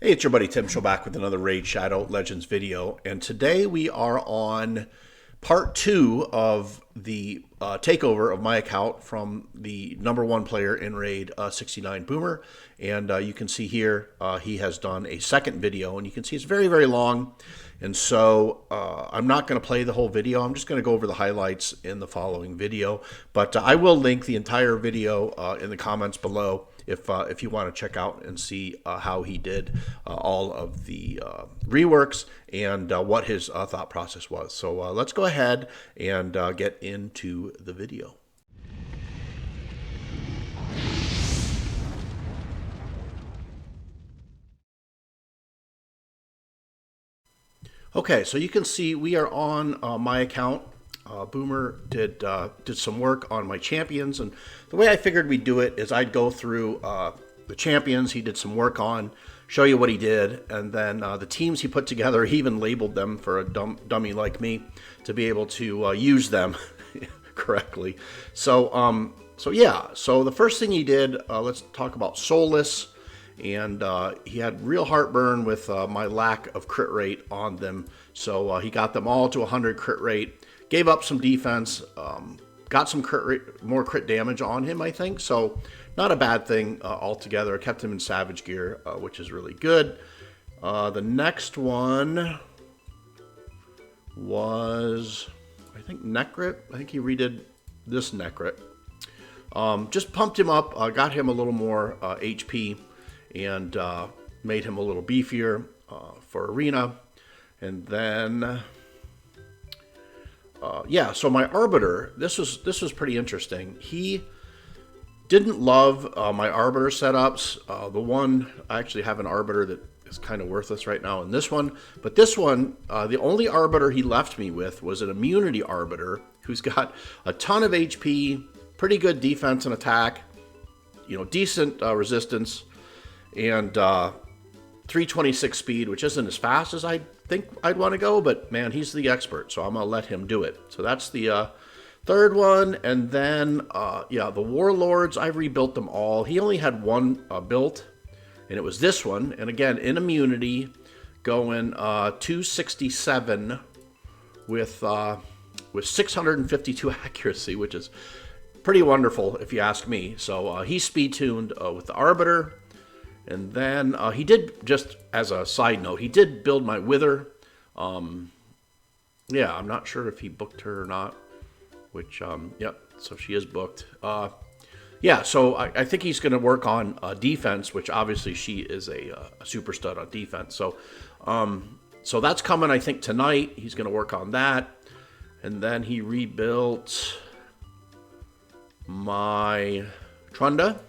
Hey, it's your buddy Tim Show back with another Raid Shadow Legends video, and today we are on part 2 of the takeover of my account from the #1 player in Raid 69 Boomer, and you can see here he has done a second video, and you can see it's very, very long, and so I'm not going to play the whole video. I'm just going to go over the highlights in the following video, but I will link the entire video in the comments below if you want to check out and see how he did all of the reworks and what his thought process was. So let's go ahead and get into the video. Okay, so you can see we are on my account. Boomer did some work on my champions, and the way I figured we'd do it is I'd go through the champions he did some work on, show you what he did, and then the teams he put together, he even labeled them for a dummy like me to be able to use them correctly. So yeah, so the first thing he did, let's talk about Soulless. And he had real heartburn with my lack of crit rate on them. So he got them all to 100 crit rate, gave up some defense, got some more crit damage on him, I think. So not a bad thing altogether. Kept him in Savage gear, which is really good. The next one was, I think, Necrit. I think he redid this Necrit. Just pumped him up, got him a little more HP. And made him a little beefier for Arena. And then, yeah, so my Arbiter, this was pretty interesting. He didn't love my Arbiter setups. The one, I actually have an Arbiter that is kind of worthless right now in this one. But this one, the only Arbiter he left me with was an Immunity Arbiter who's got a ton of HP, pretty good defense and attack, you know, decent resistance, and 326 speed, which isn't as fast as I think I'd want to go, but man, he's the expert, so I'm gonna let him do it. So that's the third one. And then yeah, the Warlords, I rebuilt them all. He only had one built, and it was this one, and again in immunity, going 267 with 652 accuracy, which is pretty wonderful if you ask me. So he's speed tuned with the Arbiter. And then he did, just as a side note, he did build my Wither. Yeah, I'm not sure if he booked her or not, which, yep, so she is booked. Yeah, so I think he's going to work on defense, which obviously she is a super stud on defense. So, so that's coming, I think, tonight. He's going to work on that. And then he rebuilt my Trunda.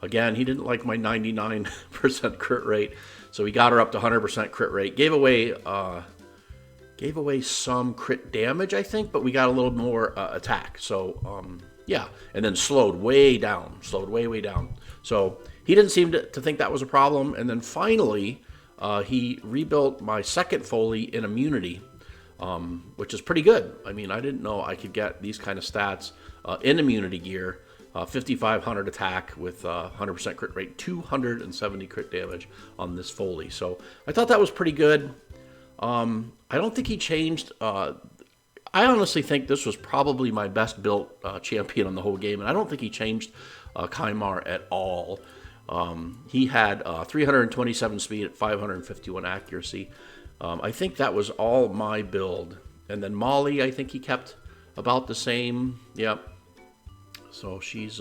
Again, he didn't like my 99% crit rate, so he got her up to 100% crit rate. Gave away some crit damage, I think, but we got a little more attack. So, yeah, and then slowed way down, way down. So he didn't seem to think that was a problem. And then finally, he rebuilt my second Foley in immunity, which is pretty good. I mean, I didn't know I could get these kind of stats in immunity gear. 5,500 attack with 100% crit rate, 270 crit damage on this Foley. So I thought that was pretty good. I don't think he changed. I honestly think this was probably my best built champion on the whole game, and I don't think he changed Kymar at all. He had 327 speed at 551 accuracy. I think that was all my build. And then Molly, I think he kept about the same. Yep. So she's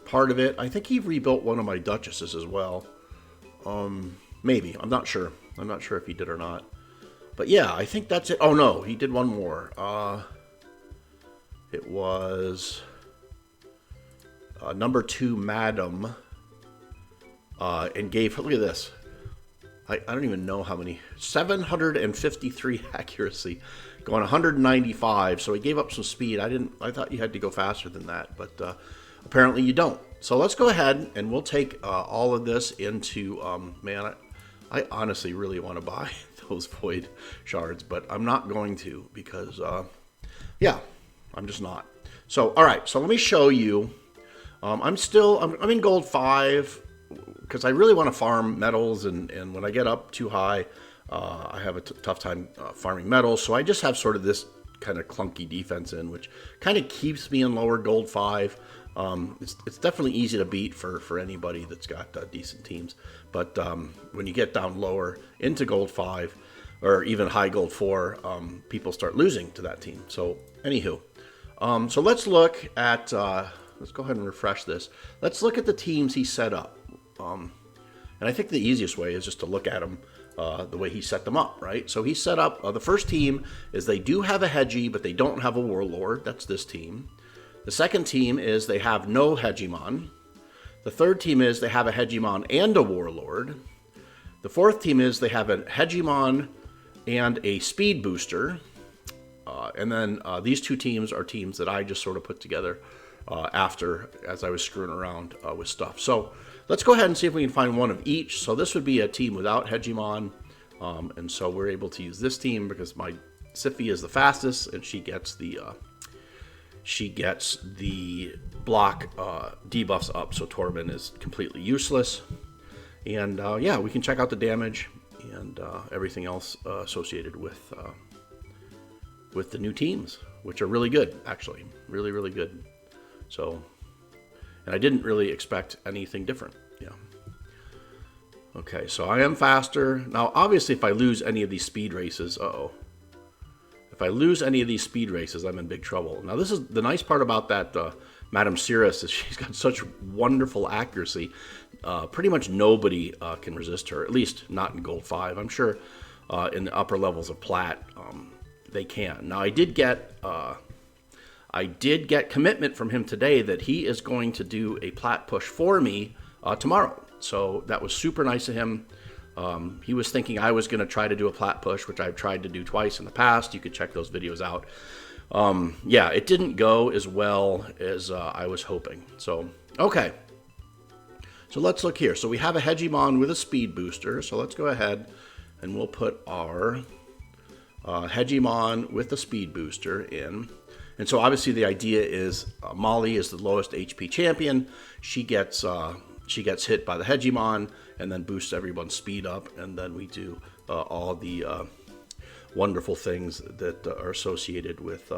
part of it. I think he rebuilt one of my Duchesses as well. Maybe. I'm not sure. I'm not sure if he did or not. But yeah, I think that's it. Oh, no. He did one more. It was #2 Madam. And gave, look at this. I don't even know how many. 753 accuracy. Going 195, so he gave up some speed. I thought you had to go faster than that, but apparently you don't. So let's go ahead and we'll take all of this into, man, I honestly really want to buy those Void Shards, but I'm not going to because, yeah, I'm just not. So, all right, so let me show you. I'm in Gold 5. because I really want to farm metals, and when I get up too high, I have a tough time farming metals. So I just have sort of this kind of clunky defense in, which kind of keeps me in lower gold 5. It's definitely easy to beat for anybody that's got decent teams. But when you get down lower into gold 5 or even high gold 4, people start losing to that team. So anywho, so let's look at, let's go ahead and refresh this. Let's look at the teams he set up. And I think the easiest way is just to look at them the way he set them up, right? So he set up, the first team is they do have a Hedgie, but they don't have a Warlord. That's this team. The second team is they have no Hegemon. The third team is they have a Hegemon and a Warlord. The fourth team is they have a Hegemon and a Speed Booster. And then these two teams are teams that I just sort of put together as I was screwing around with stuff. So let's go ahead and see if we can find one of each. So this would be a team without Hegemon. And so we're able to use this team because my Siphi is the fastest, and she gets the block debuffs up. So Tormund is completely useless. And yeah, we can check out the damage and everything else associated with the new teams, which are really good, actually. Really, really good. So, and I didn't really expect anything different. Yeah. Okay, so I am faster. Now, obviously, if I lose any of these speed races, if I lose any of these speed races, I'm in big trouble. Now, this is the nice part about that Madame Cirrus is she's got such wonderful accuracy. Pretty much nobody can resist her, at least not in Gold 5. I'm sure in the upper levels of Plat, they can. Now, I did get commitment from him today that he is going to do a Plat push for me tomorrow. So that was super nice of him. He was thinking I was going to try to do a Plat push, which I've tried to do twice in the past. You could check those videos out. Yeah, it didn't go as well as I was hoping. So, okay. So let's look here. So we have a Hegemon with a speed booster. So let's go ahead and we'll put our Hegemon with the speed booster in. And so obviously the idea is Molly is the lowest HP champion. She gets hit by the Hegemon and then boosts everyone's speed up. And then we do all the wonderful things that are associated with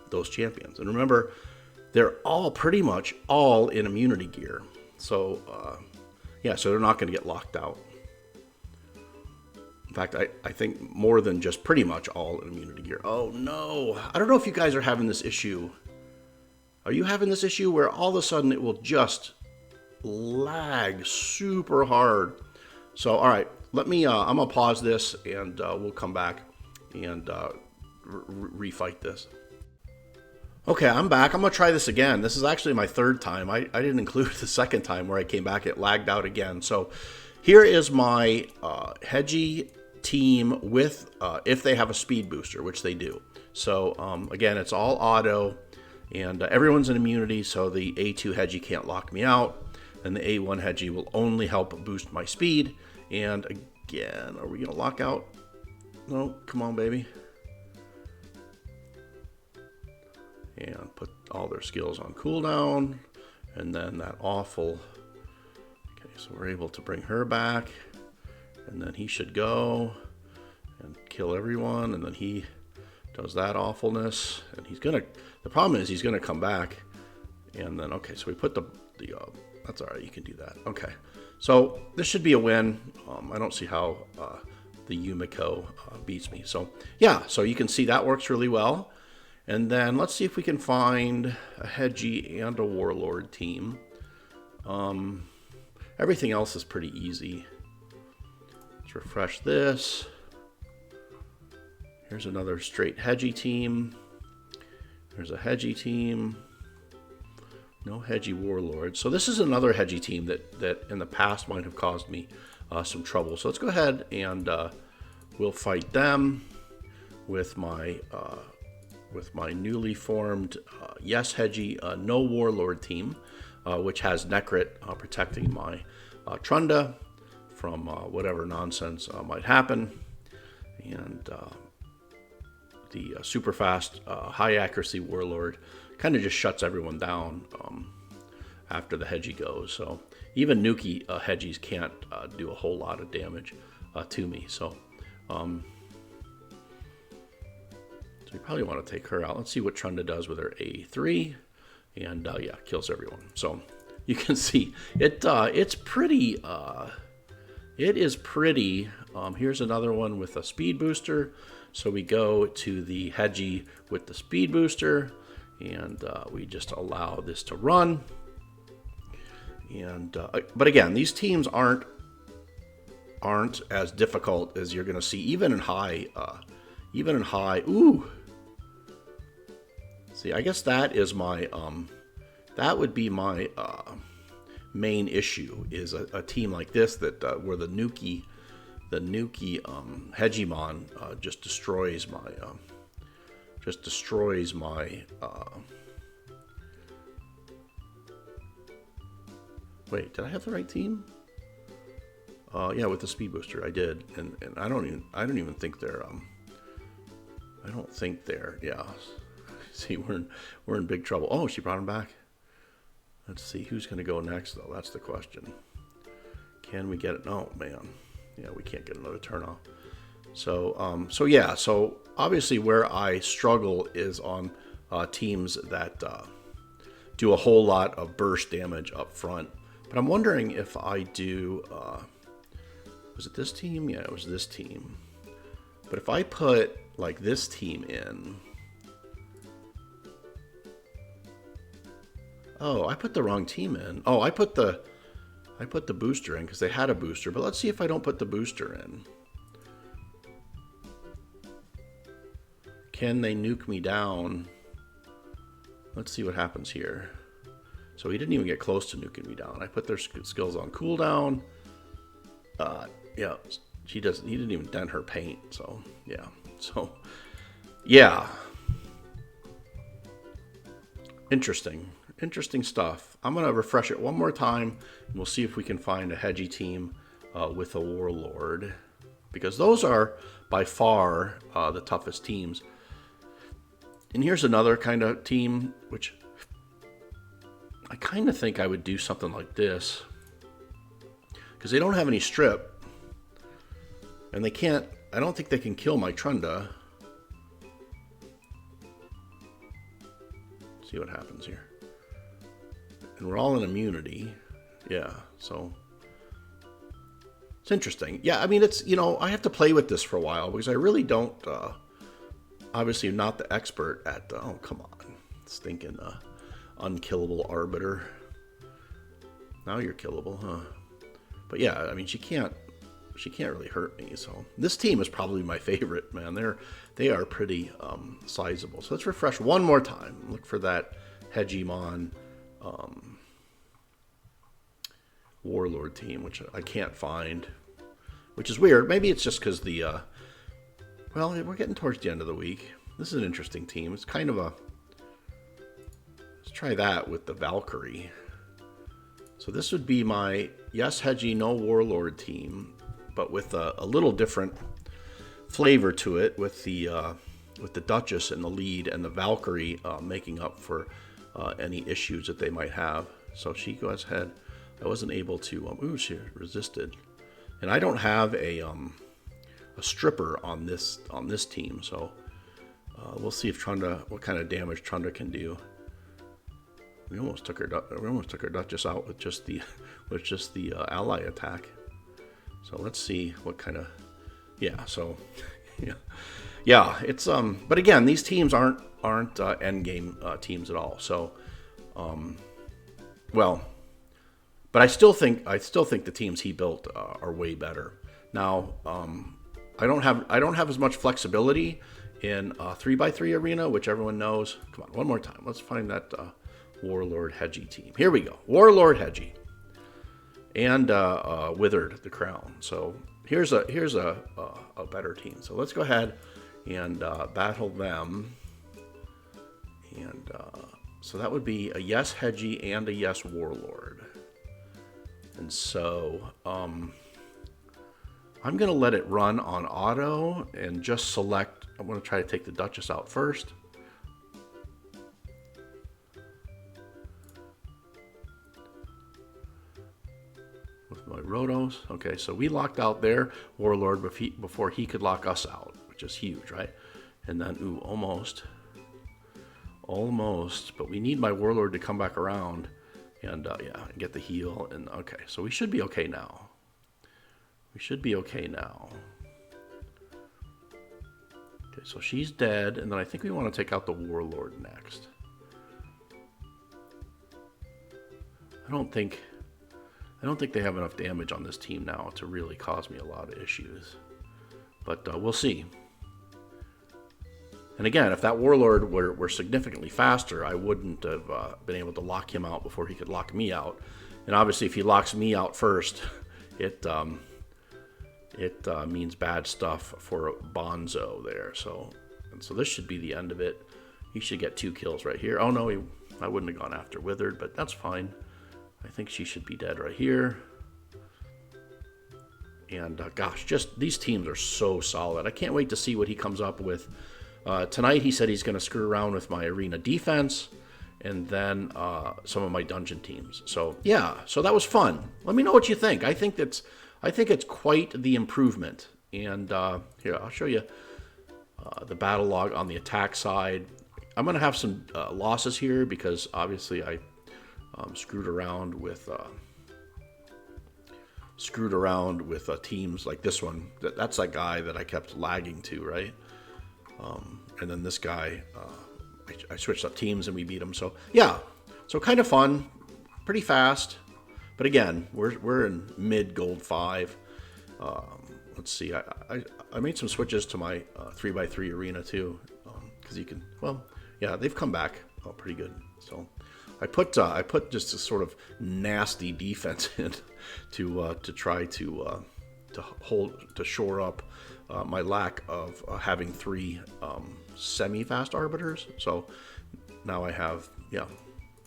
those champions. And remember, they're all pretty much all in immunity gear. So yeah, so they're not going to get locked out. In fact, I think more than just pretty much all in immunity gear. Oh no, I don't know if you guys are having this issue. Are you having this issue where all of a sudden it will just lag super hard? So, all right, let me, I'm gonna pause this and we'll come back and refight this. Okay, I'm back. I'm gonna try this again. This is actually my third time. I didn't include the second time where I came back, it lagged out again. So here is my Hedgie team with, if they have a speed booster, which they do. So again, it's all auto and everyone's in immunity. So the A2 Hedgie can't lock me out. And the A1 Hedgie will only help boost my speed. And again, are we gonna lock out? No, come on, baby. And put all their skills on cooldown. And then that awful, okay, so we're able to bring her back. And then he should go and kill everyone. And then he does that awfulness. And he's gonna, the problem is he's gonna come back. And then, okay, so we put the that's all right, you can do that. Okay, so this should be a win. I don't see how the Yumiko beats me. So yeah, so you can see that works really well. And then let's see if we can find a Hedgie and a Warlord team. Everything else is pretty easy. Let's refresh this. Here's another straight Hedgie team. There's a Hedgie team. No Hedgie Warlord. So this is another Hedgie team that in the past might have caused me some trouble. So let's go ahead and we'll fight them with my newly formed Yes Hedgie No Warlord team, which has Necrit protecting my Trunda from whatever nonsense might happen. And the super fast, high accuracy Warlord kind of just shuts everyone down after the Hedgie goes. So even Nuki Hedgies can't do a whole lot of damage to me. So we probably want to take her out. Let's see what Trunda does with her A3. And yeah, kills everyone. So you can see it's pretty. It is pretty. Here's another one with a speed booster. So we go to the Hedgie with the speed booster, and we just allow this to run. And but again, these teams aren't as difficult as you're going to see even in high. Ooh. See, I guess that is my that would be my main issue is a team like this that where the Nuki Hedgiemon just destroys my wait, did I have the right team? Yeah, with the speed booster I did, and I don't even think they're I don't think they're yeah. See, we're in big trouble. Oh, she brought him back. Let's see who's going to go next, though. That's the question. Can we get it? Oh man, yeah, we can't get another turn off. So, yeah. So obviously, where I struggle is on teams that do a whole lot of burst damage up front. But I'm wondering if I do. Was it this team? Yeah, it was this team. But if I put like this team in. Oh, I put the wrong team in. Oh, I put the booster in because they had a booster. But let's see if I don't put the booster in. Can they nuke me down? Let's see what happens here. So he didn't even get close to nuking me down. I put their skills on cooldown. Yeah, he didn't even dent her paint. So yeah. So yeah. Interesting stuff. I'm going to refresh it one more time, and we'll see if we can find a Hedgie team with a Warlord, because those are by far the toughest teams. And here's another kind of team, which I kind of think I would do something like this, because they don't have any strip, and they can't. I don't think they can kill my Trunda. See what happens here. And we're all in immunity. Yeah, so it's interesting. Yeah, I mean, it's, I have to play with this for a while because I really don't, obviously I'm not the expert at, oh, come on, stinking unkillable Arbiter. Now you're killable, huh? But yeah, I mean, she can't really hurt me. So this team is probably my favorite, man. They are pretty sizable. So let's refresh one more time. Look for that Hedgiemon Warlord team, which I can't find, which is weird. Maybe it's just because well, we're getting towards the end of the week. This is an interesting team. It's kind of let's try that with the Valkyrie. So this would be my yes Hedgie, no Warlord team, but with a little different flavor to it, with the Duchess in the lead and the Valkyrie making up for any issues that they might have. So she goes ahead. I wasn't able to. Ooh, she resisted, and I don't have a stripper on this team. So we'll see if what kind of damage Trunda can do. We almost took her Duchess out with just the ally attack. So let's see what kind of, yeah. So yeah. It's but again, these teams aren't end game teams at all. So well, but I still think the teams he built are way better. Now I don't have as much flexibility in 3x3 arena, which everyone knows. Come on, one more time. Let's find that Warlord Hedgie team. Here we go, Warlord Hedgie. And Withered the Crown. So here's a better team. So let's go ahead and battle them. And so that would be a yes Hedgie and a yes Warlord. And so I'm going to let it run on auto and just select. I'm going to try to take the Duchess out first. Rotos. Okay, so we locked out their Warlord before he could lock us out, which is huge, right? And then, ooh, almost. But we need my Warlord to come back around and, yeah, get the heal. And, okay, so we should be okay now. Okay, so she's dead, and then I think we want to take out the Warlord next. I don't think they have enough damage on this team now to really cause me a lot of issues. But we'll see. And again, if that Warlord were significantly faster, I wouldn't have been able to lock him out before he could lock me out. And obviously, if he locks me out first, it means bad stuff for Bonzo there. So this should be the end of it. He should get 2 kills right here. Oh no, I wouldn't have gone after Withered, but that's fine. I think she should be dead right here. And gosh, just these teams are so solid. I can't wait to see what he comes up with. Tonight he said he's going to screw around with my arena defense and then some of my dungeon teams. So yeah, so that was fun. Let me know what you think. I think it's quite the improvement. And here, I'll show you the battle log on the attack side. I'm going to have some losses here because obviously I screwed around with teams like this one. That's that guy that I kept lagging to, right? And then this guy, I switched up teams and we beat him. So yeah, so kind of fun, pretty fast. But again, we're in mid gold 5. Let's see, I made some switches to my 3x3 arena too, because you can. Well, yeah, they've come back pretty good. So I put just a sort of nasty defense in to try to shore up my lack of having 3 semi-fast arbiters. So now I have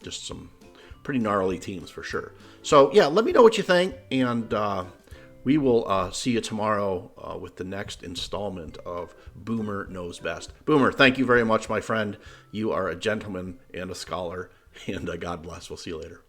just some pretty gnarly teams for sure. So yeah, let me know what you think, and we will see you tomorrow with the next installment of Boomer Knows Best. Boomer, thank you very much, my friend. You are a gentleman and a scholar, and God bless. We'll see you later.